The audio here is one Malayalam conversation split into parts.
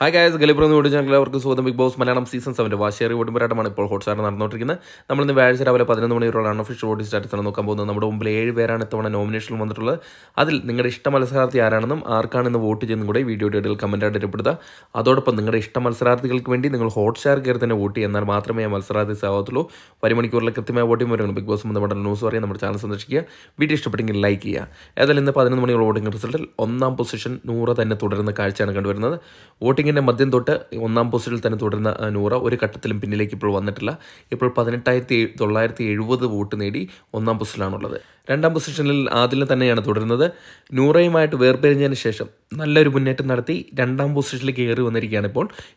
ഹായ് ഗായ്സ്, ഗലിബ്രെന്ന് വീഡിയോ ചാനൽ എല്ലാവർക്കും സ്വാഗതം. ബിഗ് ബോസ് മലയാളം സീസൺ 7 വാശിയേറിയ വോട്ടും ഇപ്പോൾ ഹോട്ട്സ്റ്റാർ നടന്നുകൊണ്ടിരിക്കുന്നത്. നമ്മളിന്ന് വ്യാഴാഴ്ച രാവിലെ 11 മണിയോടാണ് ഒഫീഷ്യൽ വോട്ടിംഗ് സ്റ്റാറ്റസാണ് നോക്കാൻ പോകുന്നത്. നമ്മുടെ മുമ്പിൽ 7 പേരാണ് ഇത്തവണ നോമിനേഷനിൽ വന്നിട്ടുള്ളത്. അതിൽ നിങ്ങളുടെ ഇഷ്ട മത്സരാർത്ഥി ആരാണെന്നും ആർക്കാണെന്ന് വോട്ട് ചെയ്യുന്നതും കൂടെ വീഡിയോയുടെ ഇടയിൽ കമൻറ്റായിട്ട് ഇടപെടുത്തുക. അതോടൊപ്പം നിങ്ങളുടെ ഇഷ്ട മത്സരാർത്ഥികൾക്ക് വേണ്ടി നിങ്ങൾ ഹോട്ട്സ്റ്റാർ കയറി തന്നെ വോട്ട് ചെയ്യുക. എന്നാൽ മാത്രമേ ആ മത്സരാർത്ഥി ആവത്തുള്ളൂ. മണിക്കൂറിലെ കൃത്യമായ വോട്ടിംഗ് വരും. ബിഗ് ബോസ് നമ്മുടെ ന്യൂസ് പറയാൻ നമ്മുടെ ചാനൽ സന്ദർശിക്കുക. വീഡിയോ ഇഷ്ടപ്പെട്ടെങ്കിൽ ലൈക്ക് ചെയ്യുക. ഏതായാലും ഇന്ന് 11 മണിയുള്ള വോട്ടിംഗ് റിസൾട്ടിൽ ഒന്നാം പൊസിഷൻ നൂറ തന്നെ തുടരുന്ന കാഴ്ചയാണ് കണ്ടുവരുന്നത്. വോട്ടിങ്ങിൻ്റെ മദ്യം തൊട്ട് ഒന്നാം പൊസിഷനിൽ തന്നെ തുടരുന്ന നൂറ ഒരു ഘട്ടത്തിലും പിന്നിലേക്ക് ഇപ്പോൾ വന്നിട്ടില്ല. ഇപ്പോൾ 18,970 വോട്ട് നേടി ഒന്നാം പൊസിഷനിലാണുള്ളത്. രണ്ടാം പൊസിഷനിൽ ആദിലിനെ തന്നെയാണ് തുടരുന്നത്. നൂറയുമായിട്ട് വേർപിരിഞ്ഞതിന് ശേഷം നല്ലൊരു മുന്നേറ്റം നടത്തി രണ്ടാം പൊസിഷനിലേക്ക് കയറി വന്നിരിക്കുകയാണ്.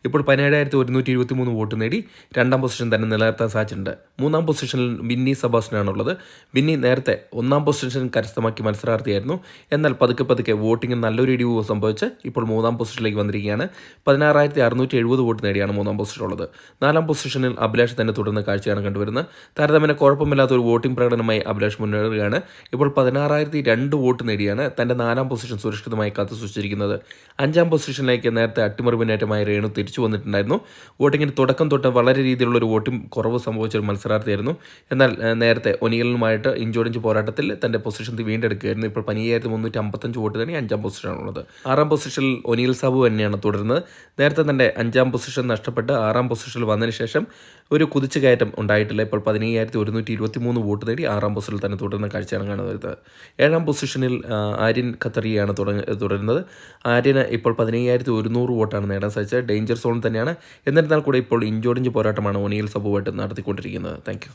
ഇപ്പോൾ 17,123 വോട്ട് നേടി രണ്ടാം പൊസിഷൻ തന്നെ നിലനിർത്താൻ സാധിച്ചിട്ടുണ്ട്. മൂന്നാം പൊസിഷനിൽ ബിന്നി സെബാസ്റ്റ്യനാണുള്ളത്. ബിന്നി നേരത്തെ ഒന്നാം പൊസിഷൻ കരസ്ഥമാക്കിയ മത്സരാർത്ഥിയായിരുന്നു. എന്നാൽ പതുക്കെ വോട്ടിങ്ങിൽ നല്ലൊരു ഇടിവ് സംഭവിച്ച് ഇപ്പോൾ മൂന്നാം പൊസിഷനിലേക്ക് വന്നിരിക്കുകയാണ്. 16,670 വോട്ട് നേടിയാണ് മൂന്നാം പൊസിഷനുള്ളത്. നാലാം പൊസിഷനിൽ അഭിലാഷ് തന്നെ തുടർന്ന കാഴ്ചയാണ് കണ്ടുവരുന്നത്. താരതമ്യേന കുഴപ്പമില്ലാത്ത ഒരു വോട്ടിംഗ് പ്രകടനമായി അഭിലാഷ് മുന്നേറുകയാണ്. ഇപ്പോൾ 16,002 വോട്ട് നേടിയാണ് തൻ്റെ നാലാം പൊസിഷൻ സുരക്ഷിതമായി കാത്തുസൂക്ഷിച്ചിരിക്കുന്നത്. അഞ്ചാം പൊസിഷനിലേക്ക് നേരത്തെ അട്ടിമറി മുന്നേറ്റമായ രേണു തിരിച്ചു വന്നിട്ടുണ്ടായിരുന്നു. വോട്ടിങ്ങിന് തുടക്കം തൊട്ട് വളരെ രീതിയിലുള്ള ഒരു വോട്ടിംഗ് കുറവ് സംഭവിച്ച ഒരു മത്സരാർത്ഥിയായിരുന്നു. എന്നാൽ നേരത്തെ ഒനിയലുമായിട്ട് ഇഞ്ചോടിഞ്ച് പോരാട്ടത്തിൽ തൻ്റെ പൊസിഷൻ വീണ്ടെടുക്കുകയായിരുന്നു. ഇപ്പോൾ 15,355 വോട്ട് നേടി അഞ്ചാം പൊസിഷനാണുള്ളത്. ആറാം പൊസിഷനിൽ ഒനിയൽ സാബു തന്നെയാണ് തുടരുന്നത്. നേരത്തെ തൻ്റെ അഞ്ചാം പൊസിഷൻ നഷ്ടപ്പെട്ട് ആറാം പൊസിഷനിൽ വന്നതിന് ശേഷം ഒരു കുതിച്ചുകയറ്റം ഉണ്ടായിട്ടില്ല. ഇപ്പോൾ 15,123 വോട്ട് നേടി ആറാം പൊസിഷനിൽ തന്നെ തുടരുന്ന കാഴ്ചയാണ് കാണുന്നത്. ഏഴാം പൊസിഷനിൽ ആര്യൻ ഖത്തറിയാണ് തുടരുന്നത്. ആര്യന് ഇപ്പോൾ 15,100 വോട്ടാണ് നേടാൻ സാധിച്ചത്. ഡേഞ്ചർ സോൺ തന്നെയാണ്. എന്നിരുന്നാൽ കൂടെ ഇപ്പോൾ ഇഞ്ചോടിഞ്ച് പോരാട്ടമാണ് ഒനിയൽ സബുവായിട്ട് നടത്തിക്കൊണ്ടിരിക്കുന്നത്. താങ്ക്